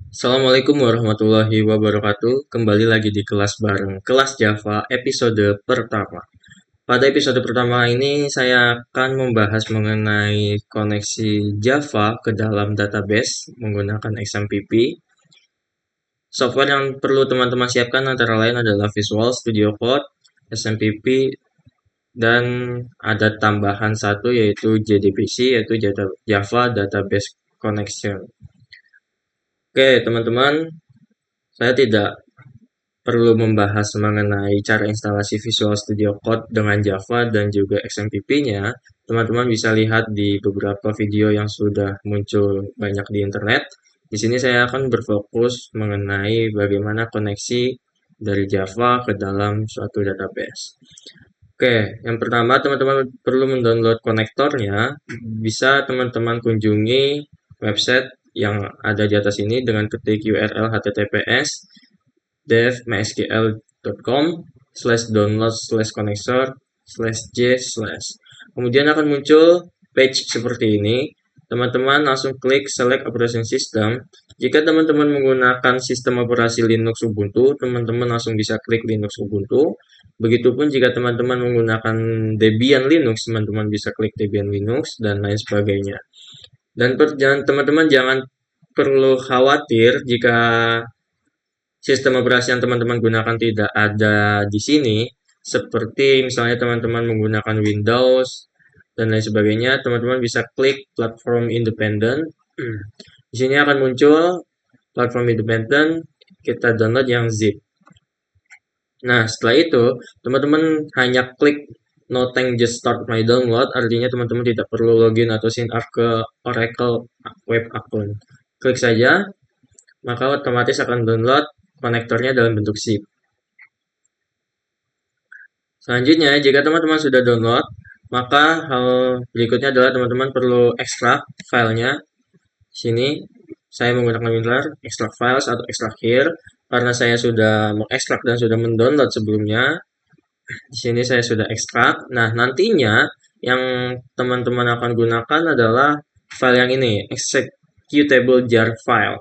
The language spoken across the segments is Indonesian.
Assalamualaikum warahmatullahi wabarakatuh. Kembali lagi di kelas bareng kelas Java episode pertama. Pada episode pertama ini saya akan membahas mengenai koneksi Java ke dalam database menggunakan XMPP. Software yang perlu teman-teman siapkan antara lain adalah Visual Studio Code, XMPP, dan ada tambahan satu yaitu JDBC yaitu Java Database Connection. Oke, teman-teman, saya tidak perlu membahas mengenai cara instalasi Visual Studio Code dengan Java dan juga XMPP-nya, teman-teman bisa lihat di beberapa video yang sudah muncul banyak di internet. Di sini saya akan berfokus mengenai bagaimana koneksi dari Java ke dalam suatu database. Oke, yang pertama teman-teman perlu mendownload konektornya. Bisa teman-teman kunjungi website yang ada di atas ini dengan ketik URL https dev.mysql.com/download/connector/j/. Kemudian akan muncul page seperti ini. Teman-teman langsung klik select operation system. Jika teman-teman menggunakan sistem operasi Linux Ubuntu, teman-teman langsung bisa klik Linux Ubuntu. Begitupun jika teman-teman menggunakan Debian Linux, teman-teman bisa klik Debian Linux dan lain sebagainya. Dan teman-teman jangan perlu khawatir jika sistem operasi yang teman-teman gunakan tidak ada di sini, seperti misalnya teman-teman menggunakan Windows dan lain sebagainya, teman-teman bisa klik platform independent. Di sini akan muncul platform independent, kita download yang zip. Nah, setelah itu, teman-teman hanya klik no thank just start my download, artinya teman-teman tidak perlu login atau sign up ke Oracle web account. Klik saja, maka otomatis akan download konektornya dalam bentuk zip. Selanjutnya, jika teman-teman sudah download, maka hal berikutnya adalah teman-teman perlu ekstrak filenya. Sini saya menggunakan WinRAR, extract files atau extract here, karena saya sudah mengekstrak dan sudah mendownload sebelumnya. Di sini saya sudah ekstrak. Nah, nantinya yang teman-teman akan gunakan adalah file yang ini, executable jar file.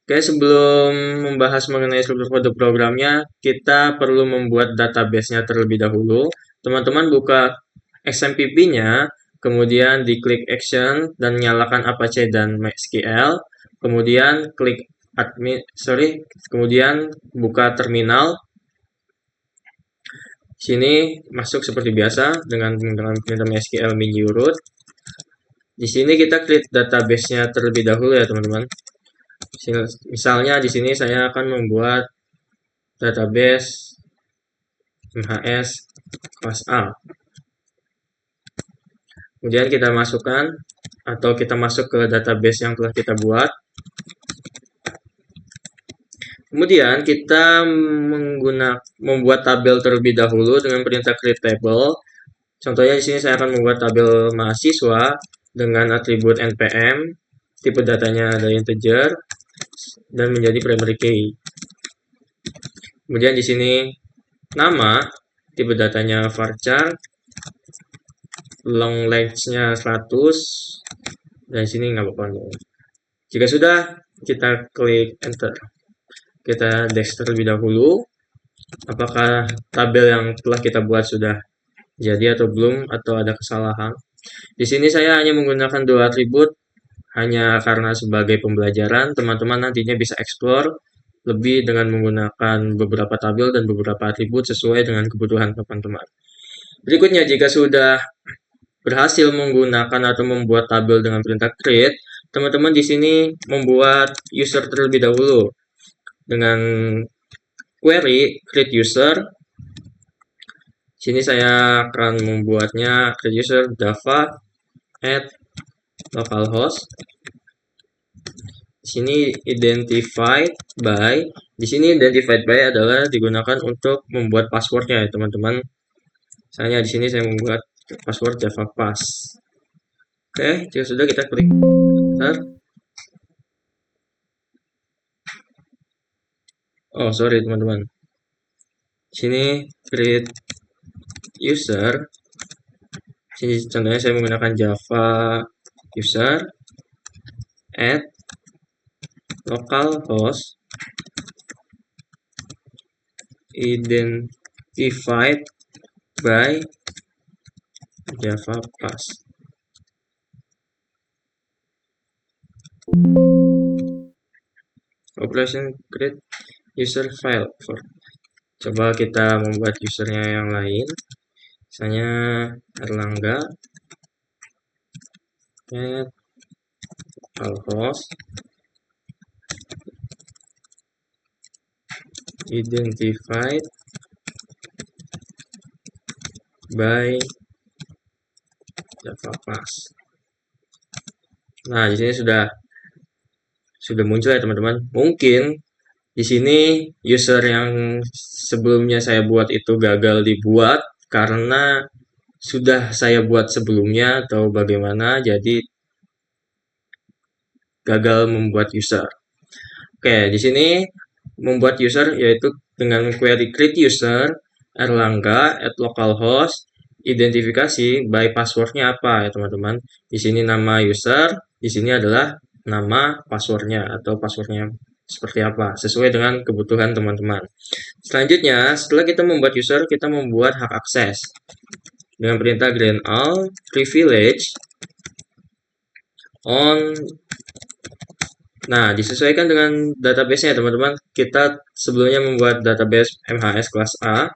Oke, sebelum membahas mengenai struktur kode programnya, kita perlu membuat database-nya terlebih dahulu. Teman-teman buka XMPP-nya, kemudian diklik Action dan nyalakan Apache dan MySQL, kemudian klik kemudian buka terminal. Sini masuk seperti biasa dengan menggunakan perintah MySQL menu root. Di sini kita klik database-nya terlebih dahulu ya, teman-teman. Misalnya di sini saya akan membuat database MHS kelas A. Kemudian kita masukkan atau kita masuk ke database yang telah kita buat. Kemudian kita membuat tabel terlebih dahulu dengan perintah create table. Contohnya di sini saya akan membuat tabel mahasiswa dengan atribut npm, tipe datanya adalah integer dan menjadi primary key. Kemudian di sini nama, tipe datanya varchar, long length-nya 100, dan di sini nggak apa-apa. Jika sudah, kita klik enter. Kita desk terlebih dahulu. Apakah tabel yang telah kita buat sudah jadi atau belum, atau ada kesalahan. Di sini saya hanya menggunakan dua atribut, hanya karena sebagai pembelajaran, teman-teman nantinya bisa explore lebih dengan menggunakan beberapa tabel dan beberapa atribut sesuai dengan kebutuhan teman-teman. Berikutnya, jika sudah berhasil menggunakan atau membuat tabel dengan perintah create, teman-teman di sini membuat user terlebih dahulu dengan query create user. Sini saya akan membuatnya create user java add localhost. Di sini identified by. Di sini identified by adalah digunakan untuk membuat passwordnya ya teman-teman. Misalnya di sini saya membuat password java pass. Oke, jika sudah kita klik enter. Oh, sorry teman-teman. Sini create user. Sini contohnya saya menggunakan java user add localhost identified by Java Pass. Operation create user file for. Coba kita membuat usernya yang lain, misalnya Erlangga at localhost identified by Java Pass. Nah, di sini sudah muncul ya teman-teman. Mungkin di sini user yang sebelumnya saya buat itu gagal dibuat karena sudah saya buat sebelumnya atau bagaimana, jadi gagal membuat user. Oke, di sini membuat user yaitu dengan query create user Erlangga at localhost identifikasi by passwordnya apa ya teman-teman. Di sini nama user, di sini adalah nama passwordnya atau passwordnya seperti apa sesuai dengan kebutuhan teman-teman. Selanjutnya, setelah kita membuat user, kita membuat hak akses dengan perintah greenall privilege on. Nah, disesuaikan dengan database-nya teman-teman. Kita sebelumnya membuat database MHS kelas A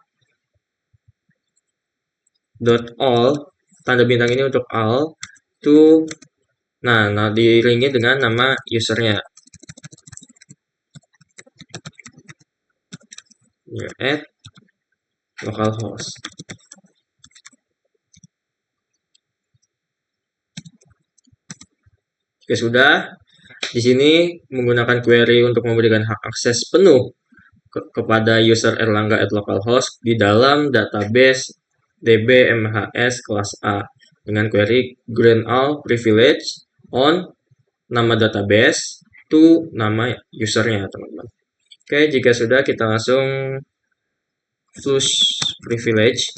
.all, tanda bintang ini untuk all to. Nah, diiringi dengan nama usernya at localhost. Jika sudah, di sini menggunakan query untuk memberikan hak akses penuh kepada user Erlangga at localhost di dalam database db MHS kelas A dengan query greenall privilege on nama database to nama usernya teman-teman. Oke, jika sudah kita langsung flush privilege.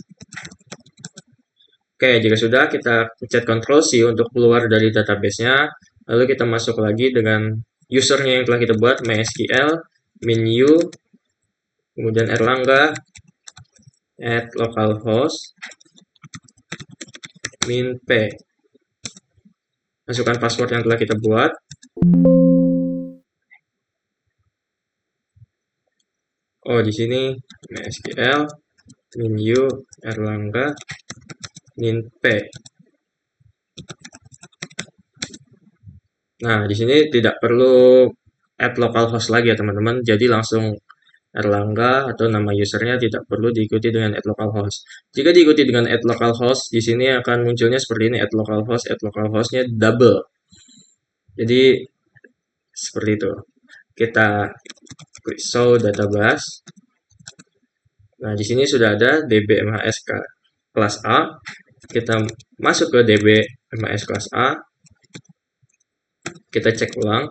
Oke, jika sudah kita pencet Ctrl C untuk keluar dari database-nya. Lalu kita masuk lagi dengan usernya yang telah kita buat, MySQL, min-u, kemudian Erlangga, at localhost, min-p. Masukkan password yang telah kita buat. Oh, di sini MySQL, min-u, Erlangga, min-p. Nah, di sini tidak perlu add localhost lagi ya teman-teman. Jadi langsung Erlangga atau nama usernya tidak perlu diikuti dengan add localhost. Jika diikuti dengan add localhost, di sini akan munculnya seperti ini, add localhost-nya double. Jadi seperti itu. Kita klik show database. Nah, di sini sudah ada db MHS kelas A. Kita masuk ke db MHS kelas A. Kita cek ulang.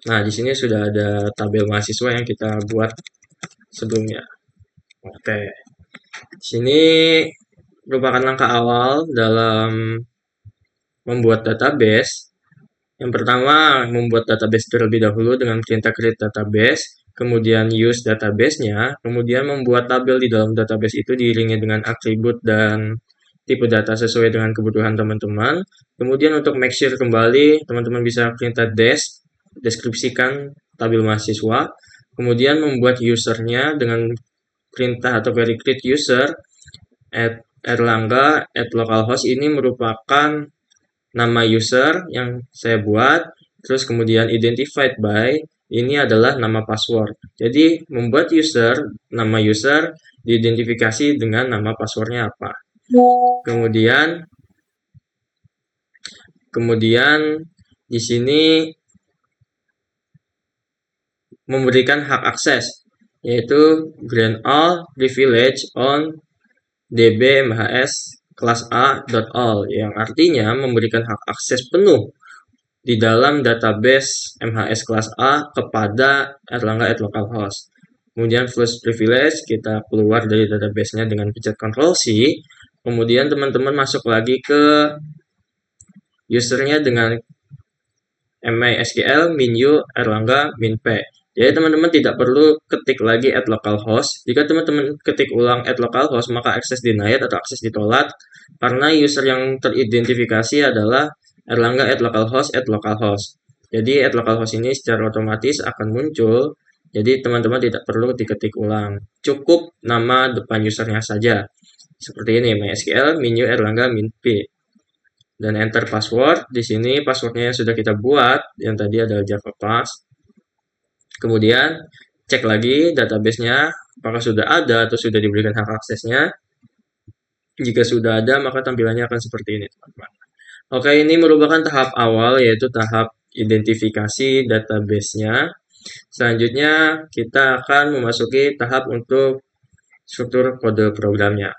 Nah, di sini sudah ada tabel mahasiswa yang kita buat sebelumnya. Oke. Di sini merupakan langkah awal dalam membuat database. Yang pertama, membuat database terlebih dahulu dengan perintah create database, kemudian use database-nya, kemudian membuat tabel di dalam database itu diiringi dengan atribut dan tipe data sesuai dengan kebutuhan teman-teman. Kemudian untuk make sure kembali, teman-teman bisa perintah deskripsikan tabel mahasiswa, kemudian membuat usernya dengan perintah atau query create user at Erlangga at localhost. Ini merupakan nama user yang saya buat, terus kemudian identified by, ini adalah nama password. Jadi membuat user, nama user diidentifikasi dengan nama passwordnya apa. Kemudian di sini memberikan hak akses, yaitu greenall privilege on db MHS kelas A.all, yang artinya memberikan hak akses penuh di dalam database MHS kelas A kepada Erlangga at localhost. Kemudian flush privilege, kita keluar dari database-nya dengan pencet Ctrl C. Kemudian teman-teman masuk lagi ke usernya dengan MySQL min-u Erlangga min-p. Jadi teman-teman tidak perlu ketik lagi at localhost. Jika teman-teman ketik ulang at localhost, maka akses denied atau akses ditolak karena user yang teridentifikasi adalah Erlangga at localhost. Jadi at localhost ini secara otomatis akan muncul. Jadi teman-teman tidak perlu diketik ulang. Cukup nama depan usernya saja. Seperti ini, MySQL min-u Erlangga min-p. Dan enter password. Di sini passwordnya yang sudah kita buat, yang tadi adalah Java Pass. Kemudian cek lagi database-nya, apakah sudah ada atau sudah diberikan hak aksesnya. Jika sudah ada, maka tampilannya akan seperti ini, teman-teman. Oke, ini merupakan tahap awal, yaitu tahap identifikasi database-nya. Selanjutnya, kita akan memasuki tahap untuk struktur kode programnya.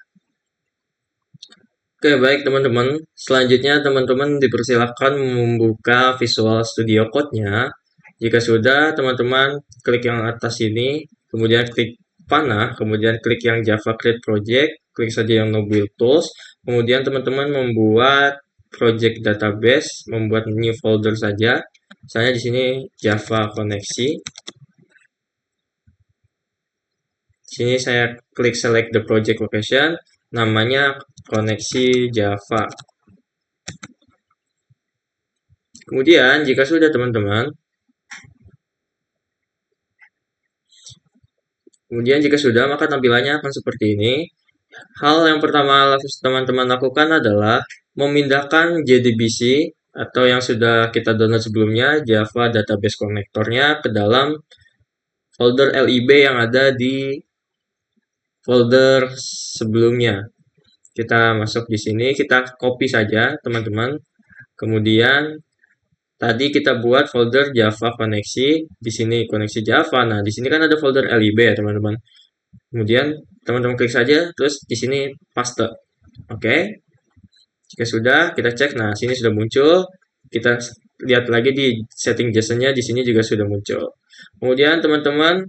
Oke, baik teman-teman. Selanjutnya teman-teman dipersilakan membuka Visual Studio Code-nya. Jika sudah, teman-teman klik yang atas ini, kemudian klik panah, kemudian klik yang Java Create Project, klik saja yang No Build Tools, kemudian teman-teman membuat project database, membuat new folder saja. Misalnya di sini Java Koneksi. Di sini saya klik select the project location, namanya koneksi Java. Kemudian jika sudah teman-teman, maka tampilannya akan seperti ini. Hal yang pertama harus teman-teman lakukan adalah memindahkan JDBC atau yang sudah kita download sebelumnya, Java Database Connector-nya ke dalam folder lib yang ada di folder sebelumnya. Kita masuk di sini, kita copy saja teman-teman. Kemudian tadi kita buat folder Java koneksi, di sini koneksi Java. Nah, di sini kan ada folder lib ya, teman-teman. Kemudian teman-teman klik saja, terus di sini paste. Oke. Jika sudah, kita cek. Nah, sini sudah muncul. Kita lihat lagi di setting JSON-nya, di sini juga sudah muncul. Kemudian teman-teman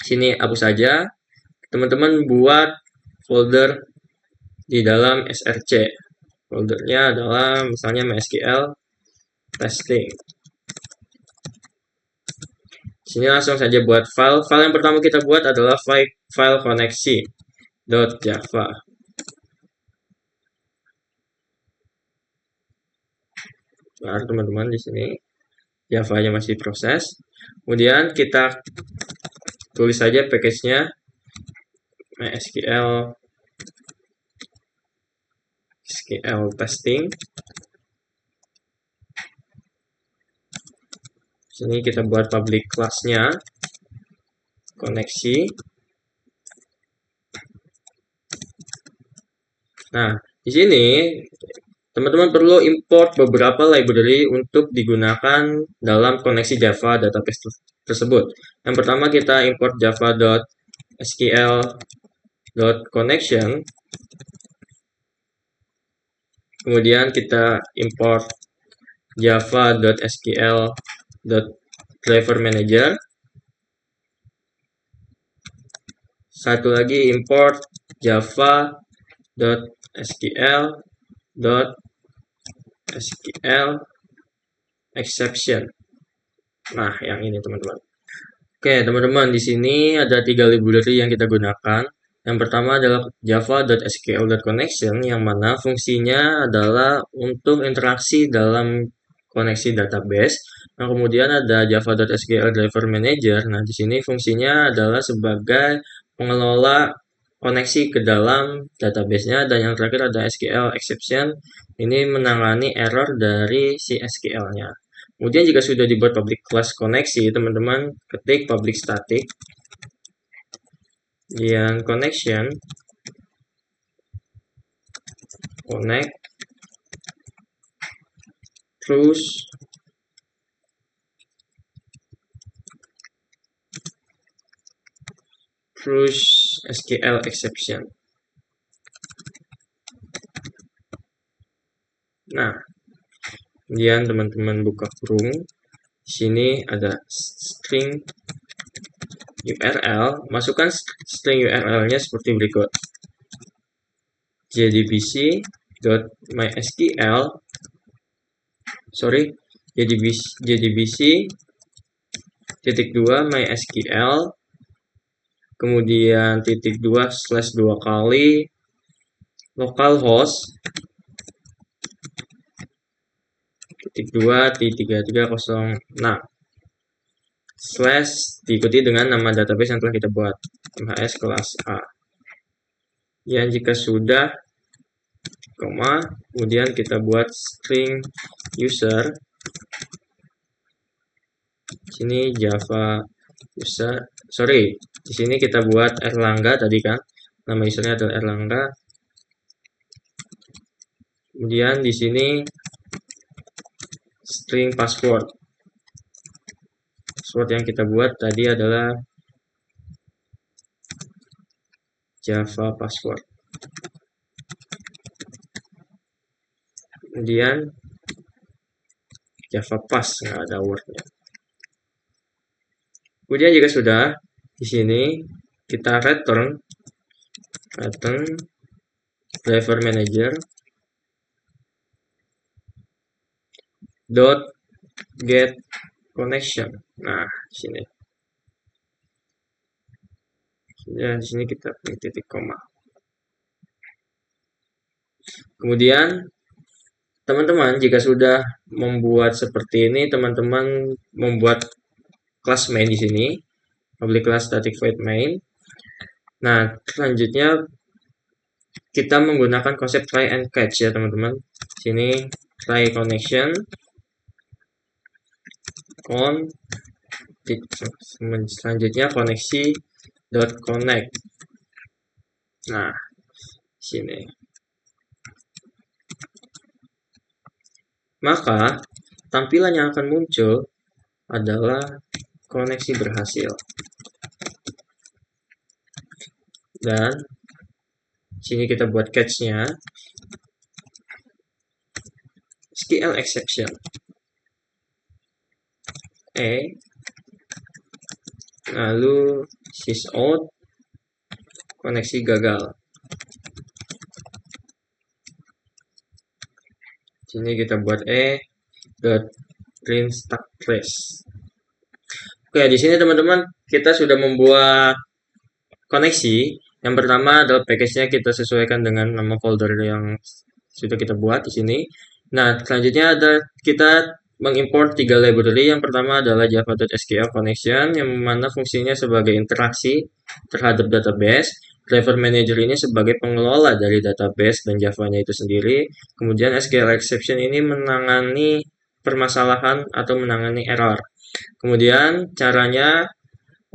sini hapus saja. Teman-teman buat folder di dalam src. Foldernya adalah misalnya MySQL testing. Sini langsung saja buat file. File yang pertama kita buat adalah file koneksi.java. Nah, teman-teman di sini Java-nya masih proses. Kemudian kita tulis saja package-nya MySQL testing. Sini kita buat public class-nya koneksi. Nah, di sini teman-teman perlu import beberapa library untuk digunakan dalam koneksi Java database tersebut. Yang pertama kita import java.sql.connection. Kemudian kita import java.sql.driver-manager. Satu lagi import java.sql exception. Nah, yang ini teman-teman. Oke, teman-teman, di sini ada 3 library yang kita gunakan. Yang pertama adalah java.sql.connection, yang mana fungsinya adalah untuk interaksi dalam koneksi database. Nah, kemudian ada java.sql driver manager. Nah, di sini fungsinya adalah sebagai pengelola koneksi ke dalam database-nya. Dan yang terakhir ada SQL exception. Ini menangani error dari si SQL-nya. Kemudian jika sudah dibuat public class koneksi, teman-teman ketik public static yang connection connect terus SQL exception. Nah, kemudian teman-teman buka kurung. Di sini ada string URL. Masukkan string URL-nya seperti berikut. jdbc.mysql JDBC titik 2 MySQL, kemudian titik 2/2 kali localhost titik 2.3306 slash diikuti dengan nama database yang telah kita buat, MHS kelas A. Yang jika sudah, kemudian kita buat string user. Sini Java user, di sini kita buat Erlangga tadi kan, nama usernya adalah Erlangga. Kemudian di sini string password. Password yang kita buat tadi adalah Java password. Kemudian Java pass, nggak ada wordnya. Kemudian jika sudah, di sini kita return driver manager dot get connection. Nah, sini. Dan di sini kita pilih titik koma. Kemudian teman-teman jika sudah membuat seperti ini, teman-teman membuat kelas main di sini, public class static void main. Nah, selanjutnya kita menggunakan konsep try and catch ya teman-teman. Sini try connection selanjutnya koneksi .connect. Nah, sini. Maka tampilan yang akan muncul adalah koneksi berhasil. Dan sini kita buat catch-nya. SQL exception. Lalu sysout koneksi gagal. Sini kita buat print stack trace. Oke, di sini teman-teman kita sudah membuat koneksi. Yang pertama adalah package-nya kita sesuaikan dengan nama folder yang sudah kita buat di sini. Nah, selanjutnya ada kita mengimport 3 library. Yang pertama adalah java.sql connection yang mana fungsinya sebagai interaksi terhadap database. Driver manager ini sebagai pengelola dari database dan Java-nya itu sendiri. Kemudian SQL exception ini menangani permasalahan atau menangani error. Kemudian caranya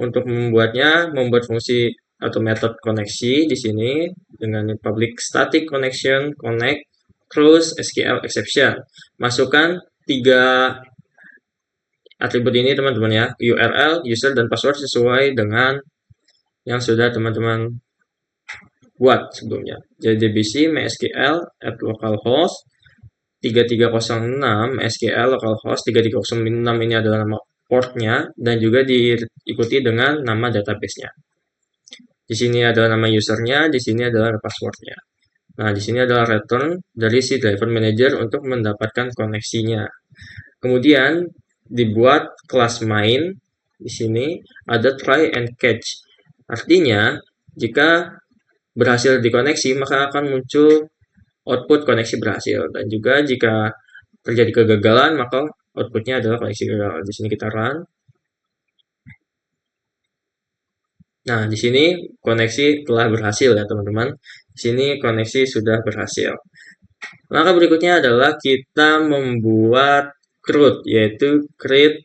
untuk membuatnya, membuat fungsi atau metode koneksi di sini dengan public static connection connect close SQL exception. Masukkan 3 atribut ini teman-teman ya, URL, user, dan password sesuai dengan yang sudah teman-teman buat sebelumnya. JDBC MySQL at localhost 3306 MySQL localhost 3306 ini adalah nama portnya dan juga diikuti dengan nama database-nya. Di sini adalah nama usernya, di sini adalah passwordnya. Nah, di sini adalah return dari si driver manager untuk mendapatkan koneksinya. Kemudian dibuat kelas main. Di sini ada try and catch. Artinya, jika berhasil dikoneksi, maka akan muncul output koneksi berhasil. Dan juga jika terjadi kegagalan, maka outputnya adalah koneksi gagal. Di sini kita run. Nah, di sini koneksi telah berhasil ya teman-teman. Di sini koneksi sudah berhasil. Maka berikutnya adalah kita membuat CRUD, yaitu create,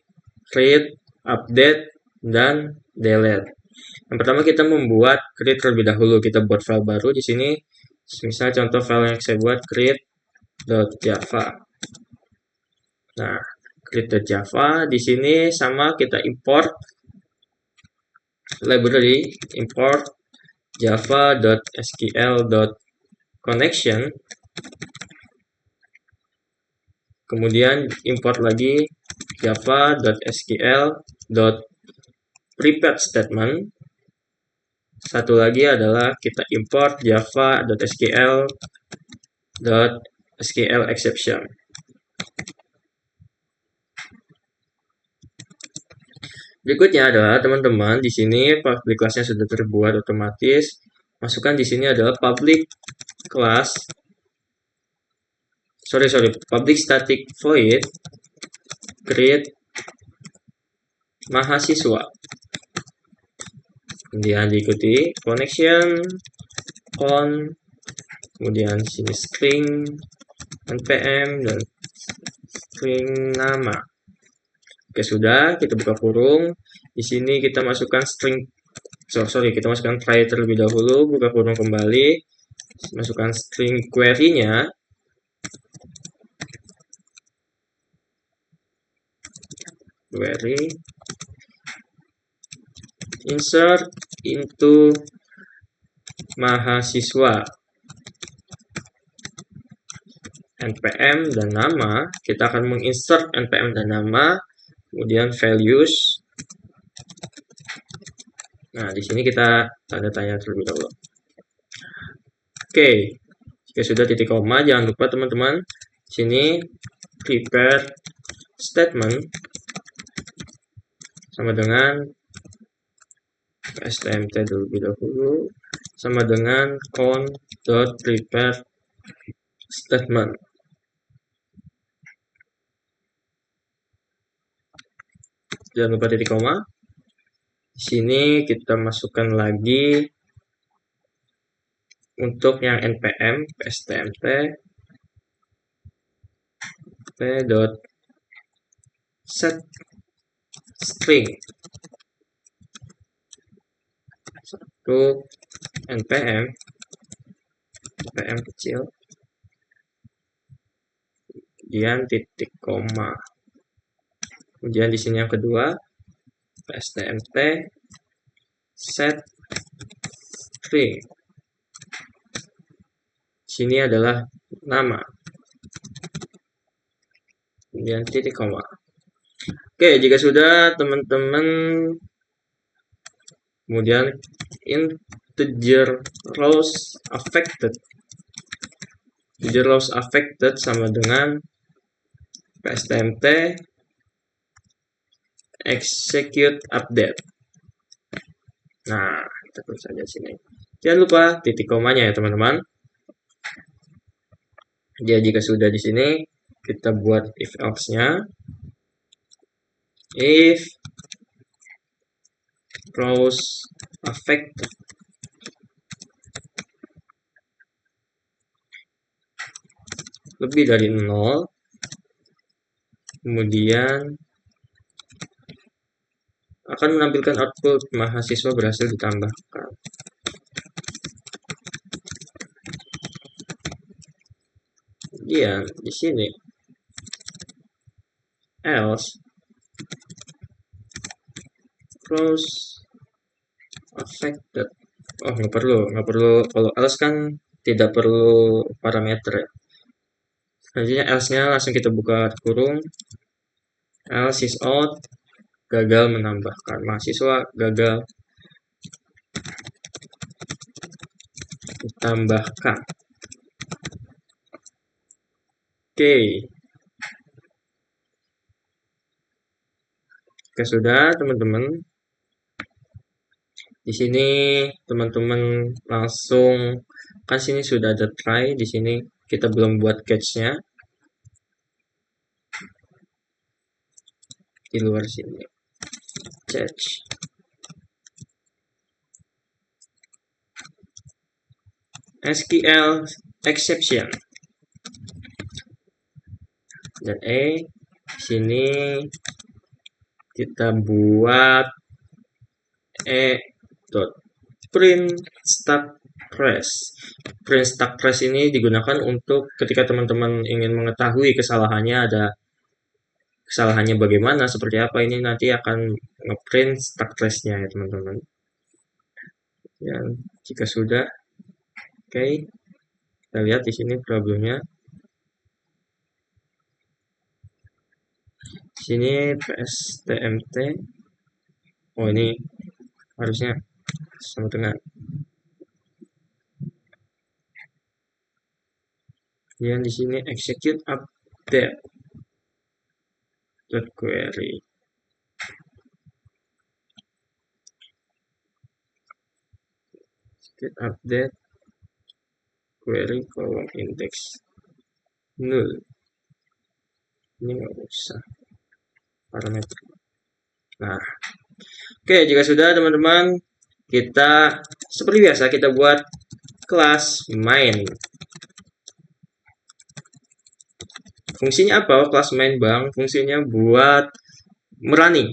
update, dan delete. Yang pertama kita membuat create terlebih dahulu. Kita buat file baru di sini. Misal contoh file yang saya buat create.java. Nah, create.java di sini sama kita import library import java.sql.connection, kemudian import lagi java.sql.prepared statement. Satu lagi adalah kita import java.sql.sql exception. Berikutnya adalah teman-teman di sini public class-nya sudah terbuat otomatis. Masukkan di sini adalah public class, public static void create mahasiswa. Kemudian diikuti connection on, kemudian di sini string npm dan string nama. Oke, sudah, kita buka kurung. Di sini kita masukkan string kita masukkan try terlebih dahulu, buka kurung kembali, masukkan string query-nya. Query insert into mahasiswa npm dan nama. Kita akan menginsert npm dan nama, kemudian values. Nah, di sini kita tanda tanya terlebih dahulu. Oke, jika sudah titik koma, jangan lupa teman-teman, sini prepare statement sama dengan stmt terlebih dahulu, sama dengan count.prepare statement. Jangan lupa titik koma. Di sini kita masukkan lagi untuk yang npm stmt p.set string untuk npm kecil, kemudian titik koma. Kemudian di sini yang kedua stmt set string. Sini adalah nama. Kemudian titik koma. Oke, jika sudah teman-teman, kemudian integer rows affected. Integer rows affected sama dengan stmt execute update. Nah, kita tulis saja sini. Jangan lupa titik komanya ya teman-teman. Jadi jika sudah di sini, kita buat if else-nya. If rows affected lebih dari 0, kemudian akan menampilkan output mahasiswa berhasil ditambahkan. Kemudian di sini else rows affected. Oh, nggak perlu. Kalau else kan tidak perlu parameter ya. Selanjutnya else-nya langsung kita buka kurung. Else is out, gagal menambahkan mahasiswa, gagal ditambahkan. Oke. Jika sudah teman-teman, di sini teman-teman langsung, kan sini sudah ada try, di sini kita belum buat catch-nya. Di luar sini catch SQL exception dan sini kita buat print stack trace. Print stack trace ini digunakan untuk ketika teman-teman ingin mengetahui kesalahannya bagaimana, seperti apa, ini nanti akan ngeprint stack trace-nya ya teman-teman. Dan jika sudah, oke, kita lihat di sini problemnya. Di sini pstmt. Oh, ini harusnya sama dengan. Kemudian di sini execute update query. execute update query column index null. Ini nggak usah parameter. Nah, oke, jika sudah teman-teman, kita seperti biasa kita buat kelas main. Fungsinya apa? Kelas main bang, fungsinya buat merunning.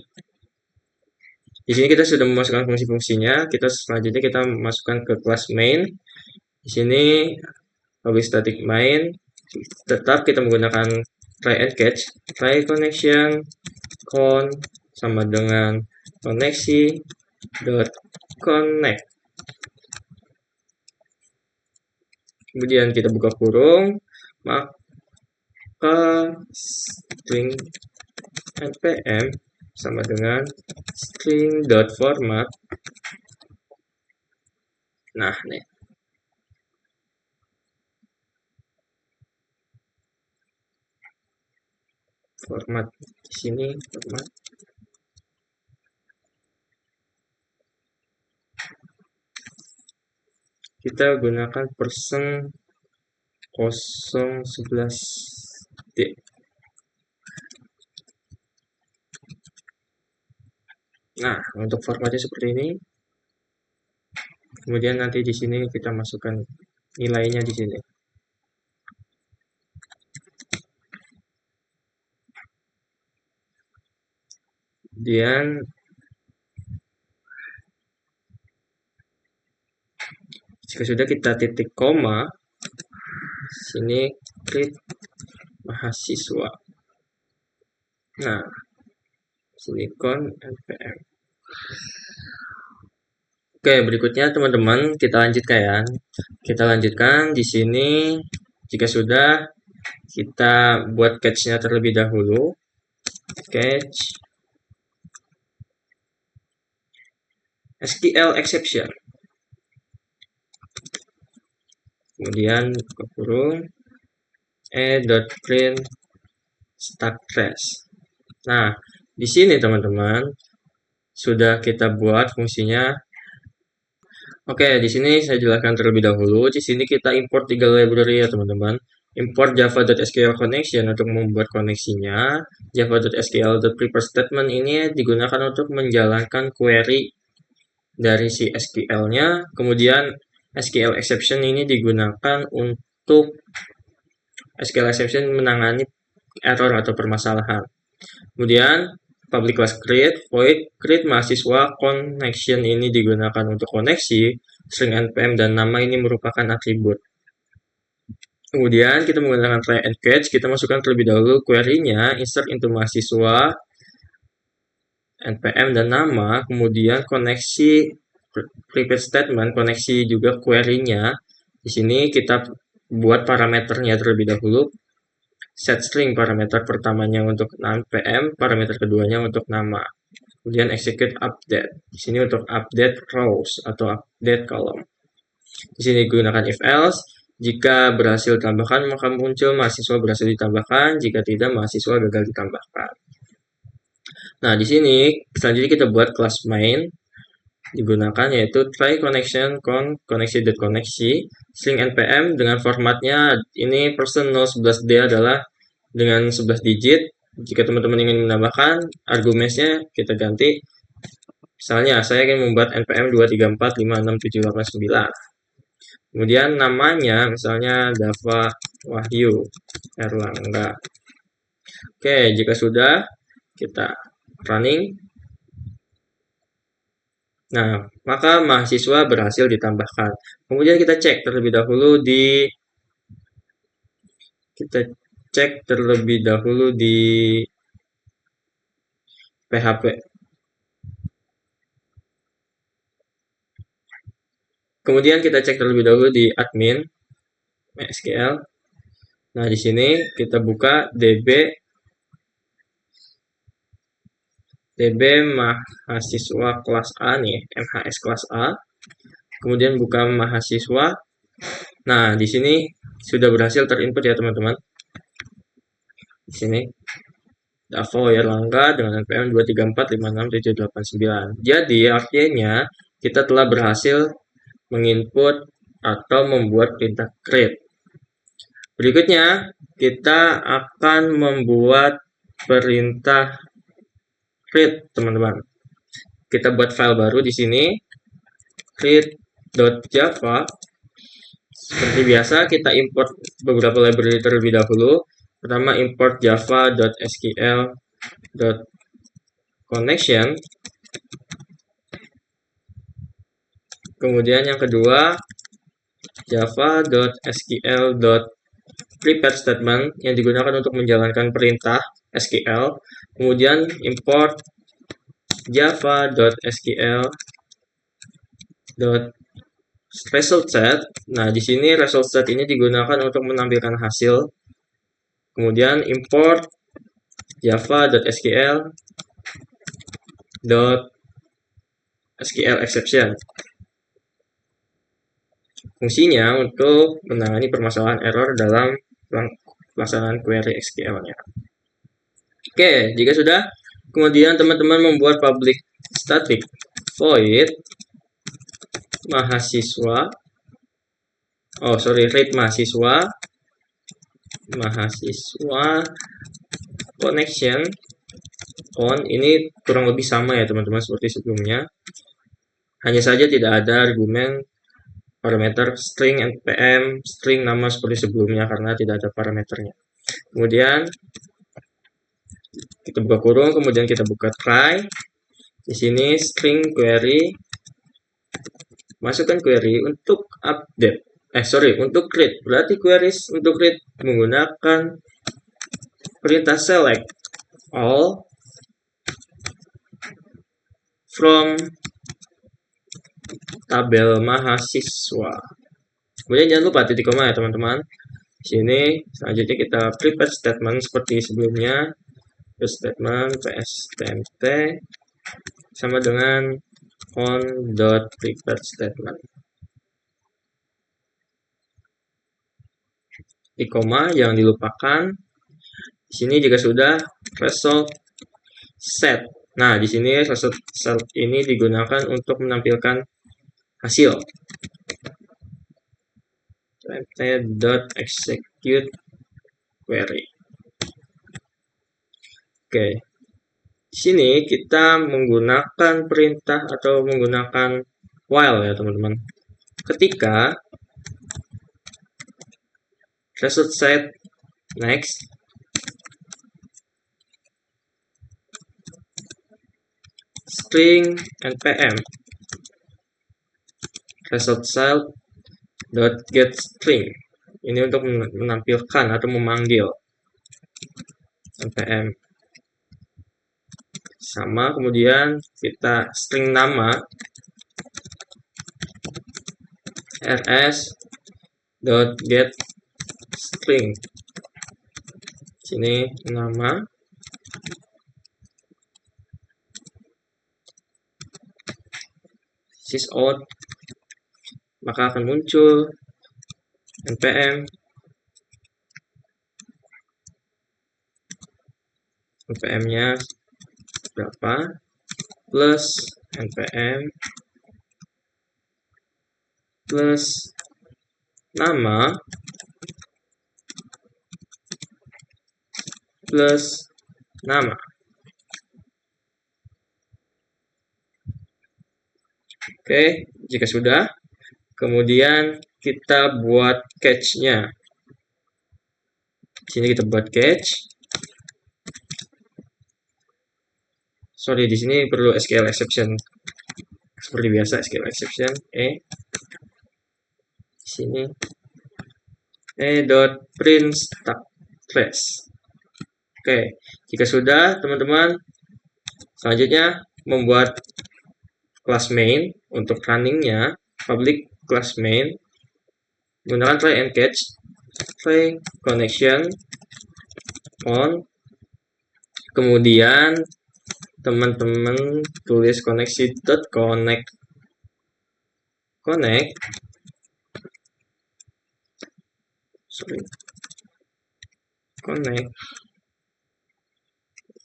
Di sini kita sudah memasukkan fungsi-fungsinya. Kita selanjutnya kita masukkan ke kelas main. Di sini public static main. Tetap kita menggunakan try and catch, try connection con sama dengan koneksi dot connect. Kemudian kita buka kurung, maka string npm sama dengan string dot format. Nah, nih. Format di sini format. Kita gunakan persen 011D. Nah, untuk formatnya seperti ini. Kemudian nanti di sini kita masukkan nilainya di sini. Kemudian jika sudah kita titik koma, sini klik mahasiswa. Nah, silikon npm. Oke, berikutnya teman-teman kita lanjutkan ya. Kita lanjutkan di sini. Jika sudah, kita buat catch-nya terlebih dahulu. Catch SQL exception. Kemudian buka kurung e.print stack trace. Nah, di sini teman-teman sudah kita buat fungsinya. Oke, di sini saya jelaskan terlebih dahulu. Di sini kita import 3 library ya teman-teman. Import java.sql connection untuk membuat koneksinya. Java.sql.prepare statement ini digunakan untuk menjalankan query dari si SQL-nya. Kemudian SQL exception ini digunakan untuk SQL exception menangani error atau permasalahan. Kemudian public class create void create mahasiswa connection ini digunakan untuk koneksi, string npm dan nama ini merupakan atribut. Kemudian kita menggunakan try and catch, kita masukkan terlebih dahulu query-nya, insert into mahasiswa, npm dan nama, kemudian koneksi prepare statement, koneksi juga query-nya. Di sini kita buat parameternya terlebih dahulu. Set string parameter pertamanya untuk npm, parameter keduanya untuk nama. Kemudian execute update. Di sini untuk update rows atau update column. Di sini gunakan if else. Jika berhasil ditambahkan, maka muncul mahasiswa berhasil ditambahkan. Jika tidak, mahasiswa gagal ditambahkan. Nah, di sini selanjutnya kita buat kelas main digunakan yaitu try connection con koneksi string npm dengan formatnya ini persen 011d adalah dengan 11 digit. Jika teman-teman ingin menambahkan argumennya kita ganti, misalnya saya ingin membuat npm 234567889. Kemudian namanya misalnya Dava Wahyu Erlangga. Oke, jika sudah kita running. Nah, maka mahasiswa berhasil ditambahkan. Kemudian kita cek terlebih dahulu di PHP. Kemudian kita cek terlebih dahulu di admin MySQL. Nah, di sini kita buka db mahasiswa kelas A nih, MHS kelas A. Kemudian buka mahasiswa. Nah, di sini sudah berhasil terinput ya teman-teman. Di sini Dava Erlangga dengan npm 234567889. Jadi artinya kita telah berhasil menginput atau membuat perintah create. Berikutnya, kita akan membuat perintah create, teman-teman. Kita buat file baru di sini, create.java. Seperti biasa, kita import beberapa library terlebih dahulu. Pertama, import java.sql.connection. Kemudian yang kedua, java.sql.prepare statement yang digunakan untuk menjalankan perintah SQL. Kemudian import java.sql.resultSet. Nah, di sini resultSet ini digunakan untuk menampilkan hasil. Kemudian import java.sql.sql_exception. Fungsinya untuk menangani permasalahan error dalam pelaksanaan query SQL-nya. Oke, jika sudah, kemudian teman-teman membuat public static void read mahasiswa connection on. Ini kurang lebih sama ya teman-teman seperti sebelumnya, hanya saja tidak ada argumen parameter string npm string nama seperti sebelumnya karena tidak ada parameternya. Kemudian kita buka kurung, kemudian kita buka try. Di sini string query, masukkan query untuk untuk create. Berarti queries untuk create menggunakan perintah select all from tabel mahasiswa. Kemudian jangan lupa titik koma ya teman-teman. Di sini selanjutnya kita prepare statement seperti sebelumnya. Prepare statement pstmt sama dengan on.prepare statement. Titik koma jangan dilupakan. Di sini jika sudah result set. Nah, di sini result set ini digunakan untuk menampilkan hasil. .execute query. Oke. Di sini kita menggunakan perintah atau menggunakan while ya, teman-teman. Ketika result set next string npm result set .get string. Ini untuk menampilkan atau memanggil npm sama. Kemudian kita string nama rs.get string. Sini nama sysout, maka akan muncul npm-nya berapa plus npm plus nama plus nama. Oke, jika sudah, kemudian kita buat catch-nya. Di sini kita buat catch. Di sini perlu SQL exception. Seperti biasa SQL exception di sini print stack trace. Oke, jika sudah, teman-teman, selanjutnya membuat class main untuk runningnya, public class main menggunakan try and catch, try connection on. Kemudian teman-teman tulis koneksi.connect connect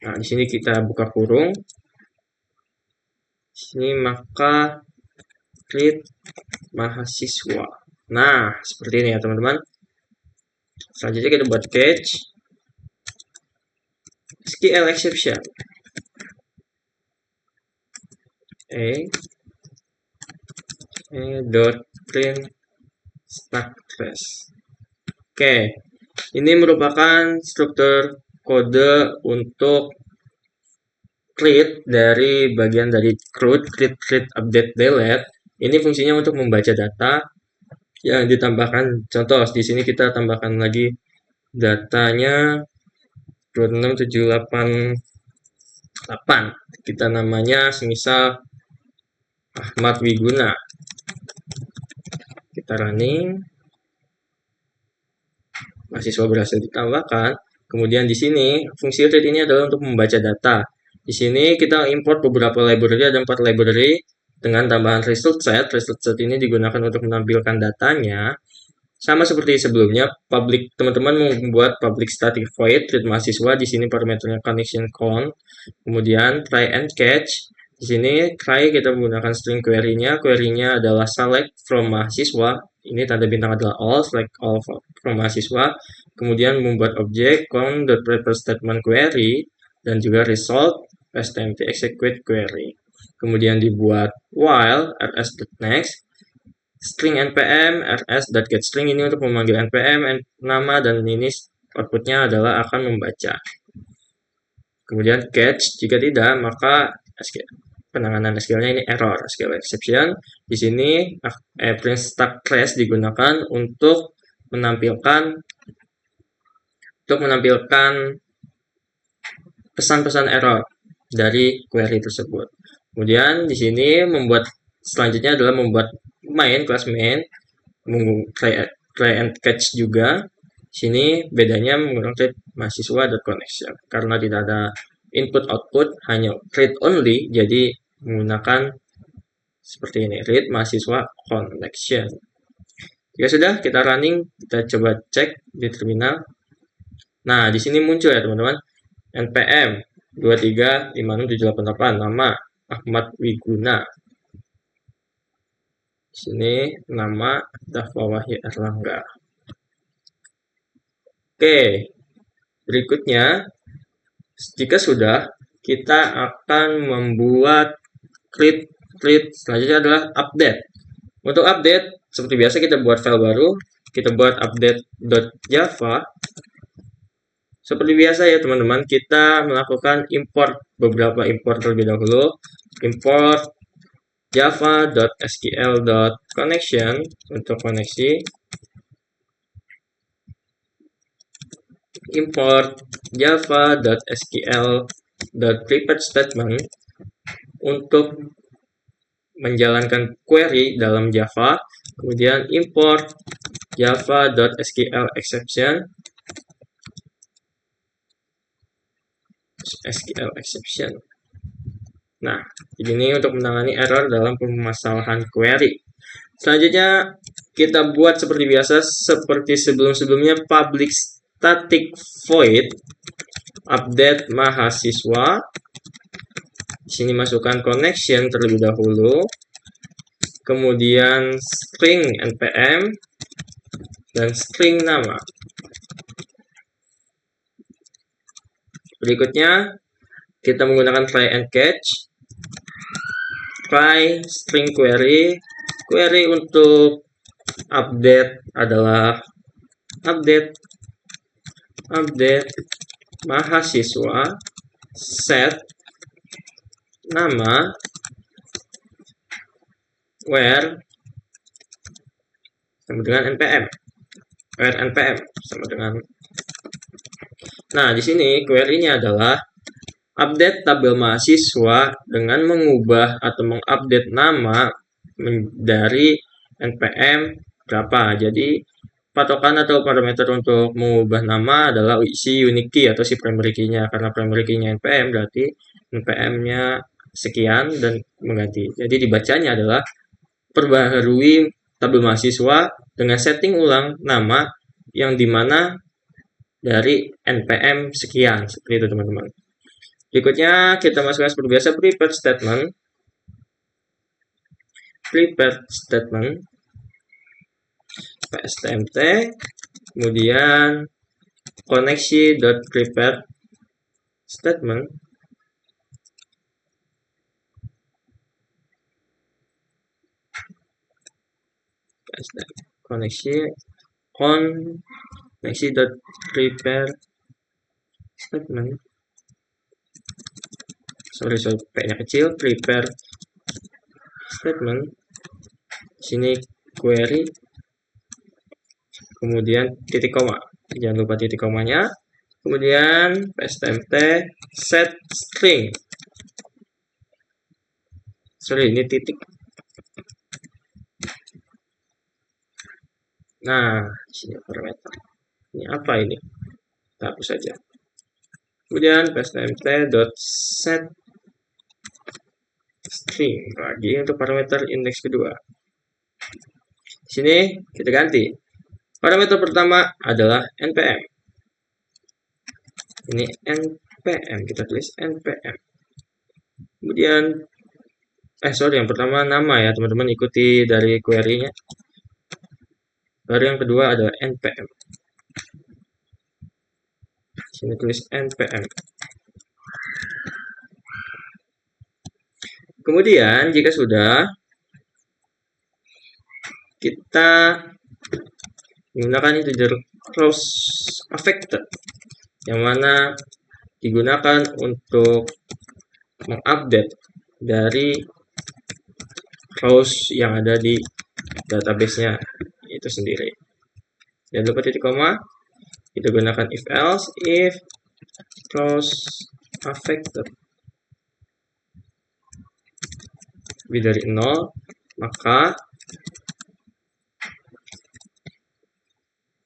Nah, di sini kita buka kurung. Di sini maka create mahasiswa. Nah, seperti ini ya teman-teman. Selanjutnya kita buat catch SQL exception dot print stack trace. Oke, ini merupakan struktur kode untuk create dari bagian dari create, update, delete. Ini fungsinya untuk membaca data yang ditambahkan. Contoh di sini kita tambahkan lagi datanya 26788. Kita namanya semisal Ahmad Wiguna. Kita running. Mahasiswa berhasil ditambahkan. Kemudian di sini fungsi read ini adalah untuk membaca data. Di sini kita import beberapa library, ada 4 library dengan tambahan result set. Result set ini digunakan untuk menampilkan datanya. Sama seperti sebelumnya, teman-teman membuat public static void read mahasiswa. Di sini parameternya connection count. Kemudian try and catch. Di sini try kita menggunakan string query-nya. Query-nya adalah select from mahasiswa. Ini tanda bintang adalah all, select all from mahasiswa. Kemudian membuat objek count.prepare statement query dan juga result stmt execute query. Kemudian dibuat while rs.next string npm rs.getString ini untuk memanggil npm nama, dan ini outputnya adalah akan membaca. Kemudian catch, jika tidak maka penanganan SQL-nya ini error, SQL exception. Di sini print stack trace digunakan untuk menampilkan pesan-pesan error dari query tersebut. Kemudian di sini selanjutnya adalah membuat class main, try and catch juga. Sini bedanya menggunakan mahasiswa.connection karena tidak ada input output, hanya read only, jadi menggunakan seperti ini, read mahasiswa connection. Jika sudah, kita running, kita coba cek di terminal. Nah, di sini muncul ya teman-teman, npm 2356788, nama Ahmad Wiguna. Di sini nama Dava Wahyu Erlangga. Oke, berikutnya jika sudah, kita akan membuat create selanjutnya adalah update. Untuk update, seperti biasa kita buat file baru, kita buat update.java. Seperti biasa ya teman-teman, kita melakukan beberapa import terlebih dahulu. Import java.sql.connection untuk koneksi. Import java.sql.prepare statement untuk menjalankan query dalam Java. Kemudian import java.sql exception. Nah, ini untuk menangani error dalam permasalahan query. Selanjutnya kita buat seperti biasa, seperti sebelum-sebelumnya, public static void update mahasiswa. Di sini masukkan connection terlebih dahulu. Kemudian string npm dan string nama. Berikutnya kita menggunakan try and catch. Try string query. Query untuk update adalah update mahasiswa set nama where sama dengan npm, where npm sama dengan. Nah, di sini query-nya adalah update tabel mahasiswa dengan mengubah atau mengupdate nama dari npm berapa. Jadi patokan atau parameter untuk mengubah nama adalah si unique key atau si primary key-nya. Karena primary key-nya npm, berarti npm-nya sekian dan mengganti. Jadi dibacanya adalah perbaharui tabel mahasiswa dengan setting ulang nama yang dimana dari npm sekian. Seperti itu teman-teman. Berikutnya kita masukkan seperti biasa prepare statement. prepare statement pstmt, kemudian koneksi.prepare statement koneksi.prepare statement sorry p-nya kecil, prepare statement, sini query, kemudian titik koma, jangan lupa titik komanya, kemudian pstmt set string, sorry ini titik. Nah, sini parameter. Ini apa ini? Kita hapus saja. Kemudian pstmt.set string lagi untuk parameter indeks kedua. Sini kita ganti. Parameter pertama adalah npm. Ini npm, kita tulis npm. Kemudian yang pertama nama ya, teman-teman ikuti dari query-nya. Baru yang kedua adalah npm. Sini tulis npm. Kemudian jika sudah, kita menggunakan integer rows affected, yang mana digunakan untuk mengupdate dari rows yang ada di database-nya itu sendiri. Jangan lupa titik koma. Kita gunakan if else, if rows affected lebih dari 0, maka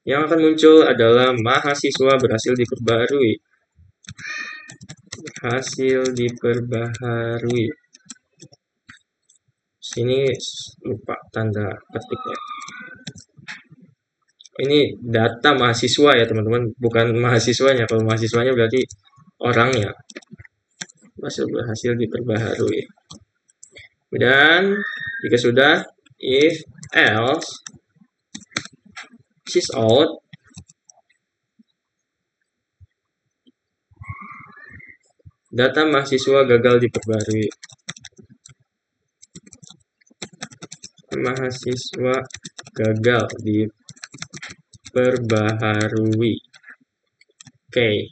yang akan muncul adalah mahasiswa berhasil diperbarui. Sini lupa tanda petiknya. Ini data mahasiswa ya teman-teman, bukan mahasiswanya. Kalau mahasiswanya berarti orangnya. Berhasil diperbaharui. Kemudian jika sudah, if else sysout data mahasiswa gagal diperbarui. Mahasiswa gagal diperbaharui. Oke.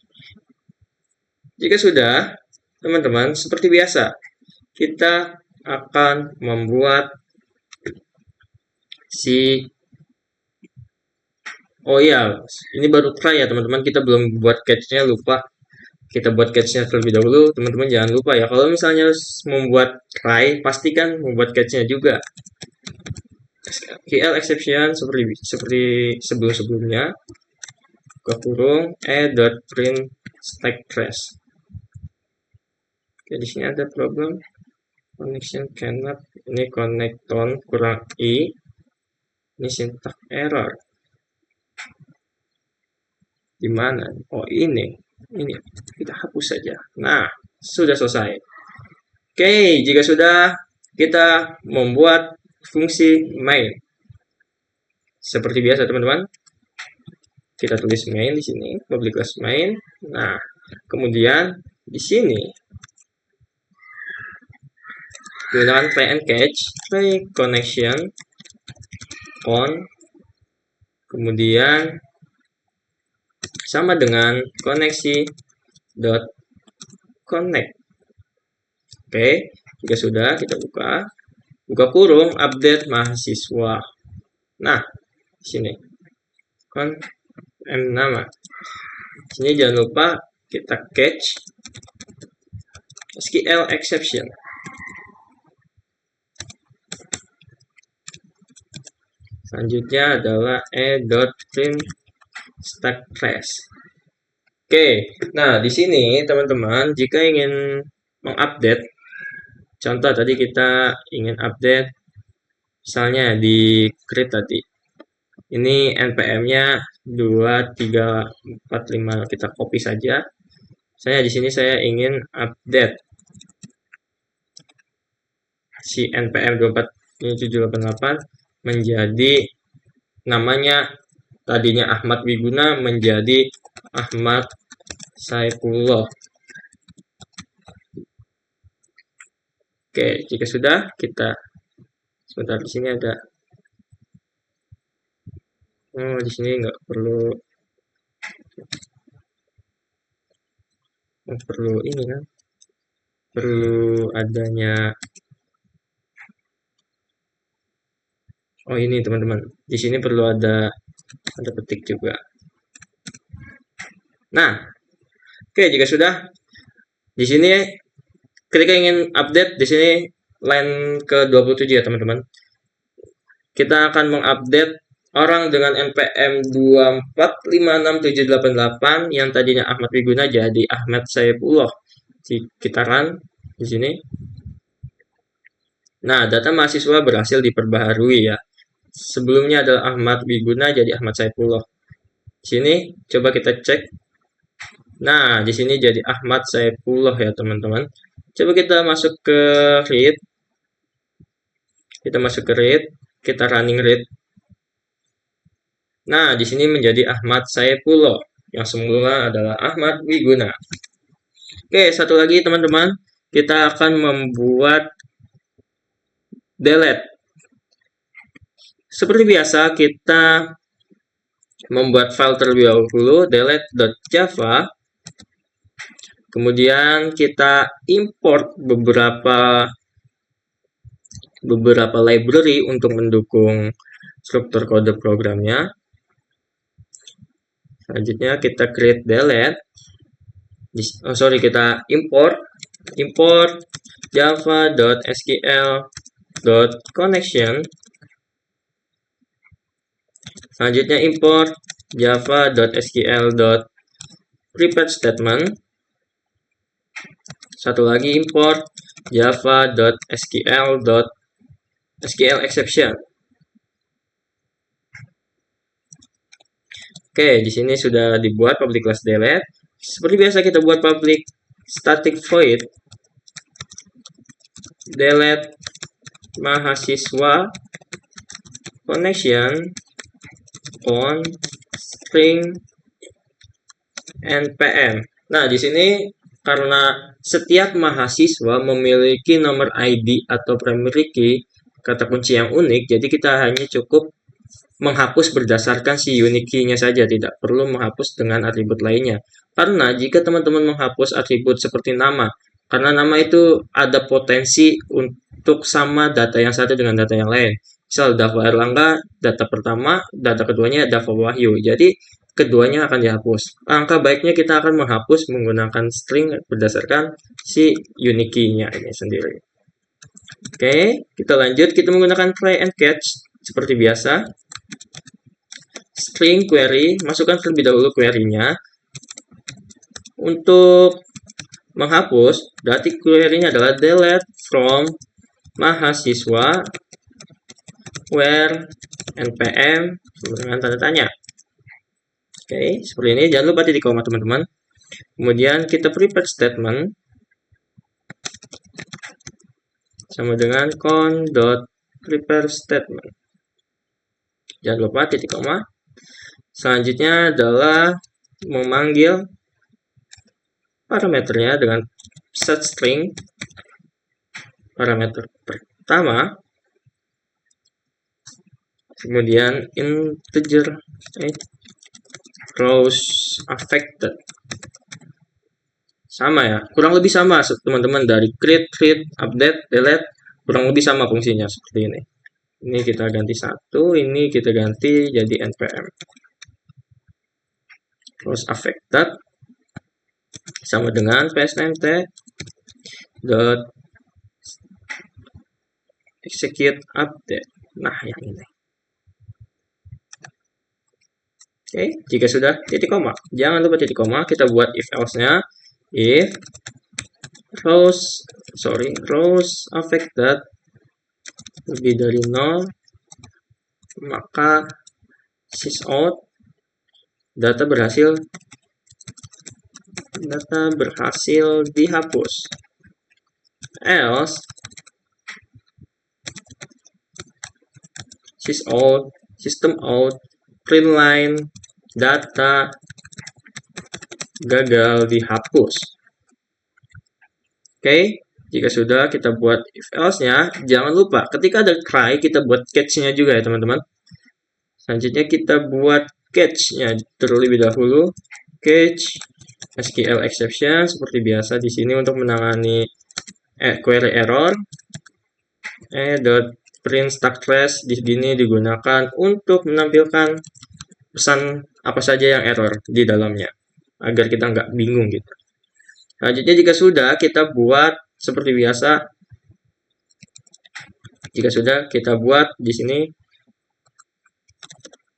Jika sudah, teman-teman, seperti biasa, kita akan membuat ini baru try ya teman-teman, kita belum buat catch-nya, lupa. Kita buat catch-nya terlebih dahulu, teman-teman jangan lupa ya. Kalau misalnya membuat try, pastikan membuat catch-nya juga. SQL exception seperti sebelum-sebelumnya. Buka kurung print stack trace. Oke, di sini ada problem. Connection cannot, ini connecton kurang i, ini syntax error. Di mana? Oh ini kita hapus saja. Nah, sudah selesai. Oke, jika sudah, kita membuat fungsi main. Seperti biasa teman-teman, kita tulis main di sini, public class main. Nah, kemudian di sini gunakan try and catch, try connection on, kemudian sama dengan koneksi dot connect. Oke, jika sudah kita buka kurung update mahasiswa. Nah, sini nama. Sini jangan lupa kita catch SQL exception. Selanjutnya adalah print stack trace. Oke, nah di sini teman-teman jika ingin mengupdate, contoh tadi kita ingin update, misalnya di create tadi, ini npm-nya 2345, kita copy saja. Saya di sini saya ingin update si npm ini 788 menjadi namanya tadinya Ahmad Wiguna menjadi Ahmad Saifullah. Oke, jika sudah kita sebentar, di sini ada di sini nggak perlu ini kan, perlu adanya ini teman-teman, di sini perlu ada petik juga. Nah, oke, jika sudah di sini ketika ingin update di sini line ke-27 ya teman-teman. Kita akan mengupdate orang dengan NPM 2456788 yang tadinya Ahmad Wiguna jadi Ahmad Saifullah. Kita run di sini. Nah, data mahasiswa berhasil diperbaharui ya. Sebelumnya adalah Ahmad Wiguna jadi Ahmad Saifullah. Di sini coba kita cek. Nah, di sini jadi Ahmad Saifullah ya teman-teman. Coba kita masuk ke read. Kita running read. Nah, di sini menjadi Ahmad Saifullah yang semula adalah Ahmad Wiguna. Oke, satu lagi teman-teman, kita akan membuat delete. Seperti biasa, kita membuat file terlebih dahulu, delete.java. Kemudian kita import beberapa library untuk mendukung struktur kode programnya. Selanjutnya kita create delete. Kita import java.sql.connection. Selanjutnya import java.sql.prepare statement. Satu lagi import java.sql exception. Oke, di sini sudah dibuat public class delete. Seperti biasa kita buat public static void delete mahasiswa connection on string npm. Nah, di sini karena setiap mahasiswa memiliki nomor ID atau primary key, kata kunci yang unik, jadi kita hanya cukup menghapus berdasarkan si unique key-nya saja, tidak perlu menghapus dengan atribut lainnya. Karena jika teman-teman menghapus atribut seperti nama, karena nama itu ada potensi untuk sama data yang satu dengan data yang lain. Misal Dava Erlangga, data pertama, data keduanya Dava Wahyu. Jadi keduanya akan dihapus. Langkah baiknya kita akan menghapus menggunakan string berdasarkan si unique key-nya ini sendiri. Oke, kita lanjut. Kita menggunakan try and catch seperti biasa. String query, masukkan terlebih dahulu query-nya. Untuk menghapus, berarti query-nya adalah delete from mahasiswa where npm dengan tanda tanya. Oke, seperti ini. Jangan lupa titik koma teman-teman. Kemudian kita prepare statement sama dengan con.prepare statement. Jangan lupa titik koma. Selanjutnya adalah memanggil parameternya dengan set string. Parameter pertama, kemudian integer rows affected. Sama ya, kurang lebih sama teman-teman, dari create, read, update, delete, kurang lebih sama fungsinya seperti ini. Ini kita ganti satu, ini kita ganti jadi npm. Rows affected sama dengan psnmt dot execute update. Nah, yang ini. Oke, jika sudah titik koma, jangan lupa titik koma. Kita buat if else-nya. If rows affected lebih dari 0, maka sysout data berhasil dihapus. Else sysout, system out, print line, data, gagal dihapus. Oke, jika sudah kita buat if else-nya, jangan lupa ketika ada try kita buat catch-nya juga ya teman-teman. Selanjutnya kita buat catch-nya terlebih dahulu. Catch SQL exception seperti biasa di sini untuk menangani query error. Print stack trace di sini digunakan untuk menampilkan pesan apa saja yang error di dalamnya agar kita nggak bingung gitu. Selanjutnya jika sudah kita buat seperti biasa. Jika sudah kita buat di sini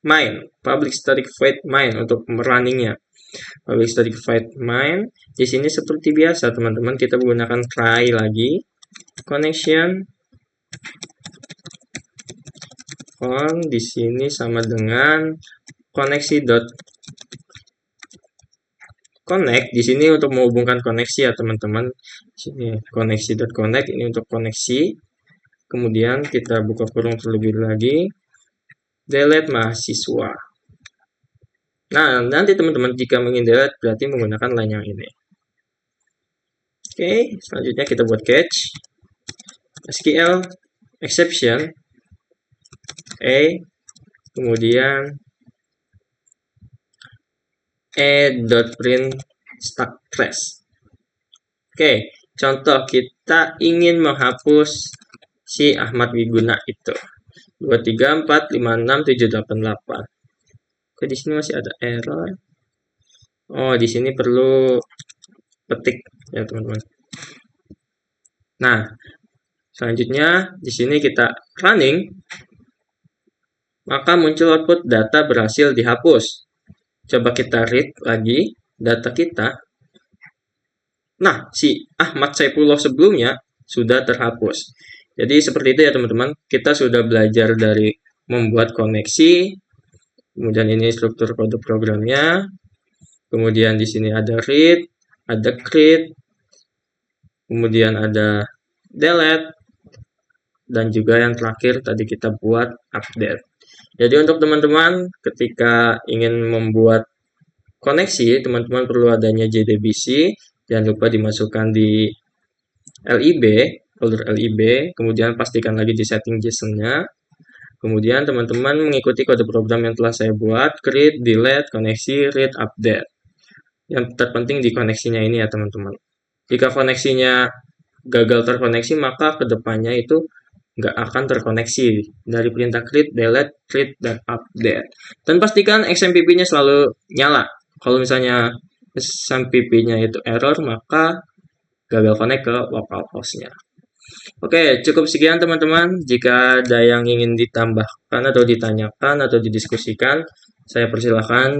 main public static void main untuk runningnya. Public static void main di sini seperti biasa teman-teman, kita menggunakan try lagi connection di sini sama dengan koneksi dot connect di sini untuk menghubungkan koneksi ya teman-teman. Sini koneksi dot connect ini untuk koneksi. Kemudian kita buka kurung terlebih lagi. Delete mahasiswa. Nah, nanti teman-teman jika ingin delete berarti menggunakan line yang ini. Oke, selanjutnya kita buat catch SQL exception kemudian print stack trace. Oke, contoh kita ingin menghapus si Ahmad Wiguna itu 2345678. Oke, di sini masih ada error. Oh, di sini perlu petik ya teman-teman. Nah, selanjutnya di sini kita running, maka muncul output data berhasil dihapus. Coba kita read lagi data kita. Nah, si Ahmad Saifullah sebelumnya sudah terhapus. Jadi seperti itu ya teman-teman. Kita sudah belajar dari membuat koneksi. Kemudian ini struktur kode programnya. Kemudian di sini ada read, ada create, kemudian ada delete, dan juga yang terakhir tadi kita buat update. Jadi untuk teman-teman ketika ingin membuat koneksi, teman-teman perlu adanya JDBC. Jangan lupa dimasukkan di lib, folder lib, kemudian pastikan lagi di setting JSON-nya. Kemudian teman-teman mengikuti kode program yang telah saya buat, create, delete, koneksi, read, update. Yang terpenting di koneksinya ini ya teman-teman. Jika koneksinya gagal terkoneksi, maka kedepannya itu nggak akan terkoneksi dari perintah create, delete, read, dan update. Dan pastikan XMPP-nya selalu nyala. Kalau misalnya XMPP-nya itu error, maka gagal connect ke localhost-nya. Oke, cukup sekian teman-teman. Jika ada yang ingin ditambahkan atau ditanyakan atau didiskusikan, saya persilahkan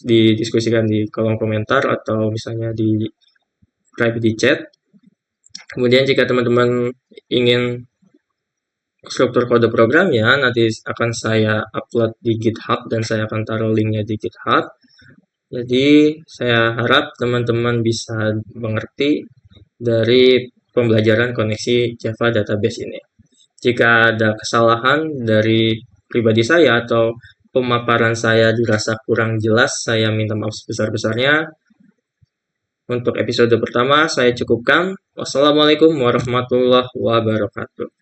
didiskusikan di kolom komentar atau misalnya di private di chat. Kemudian jika teman-teman ingin struktur kode programnya, nanti akan saya upload di GitHub dan saya akan taruh linknya di GitHub. Jadi saya harap teman-teman bisa mengerti dari pembelajaran koneksi Java database ini. Jika ada kesalahan dari pribadi saya atau pemaparan saya dirasa kurang jelas, saya minta maaf sebesar-besarnya. Untuk episode pertama saya cukupkan. Wassalamualaikum warahmatullahi wabarakatuh.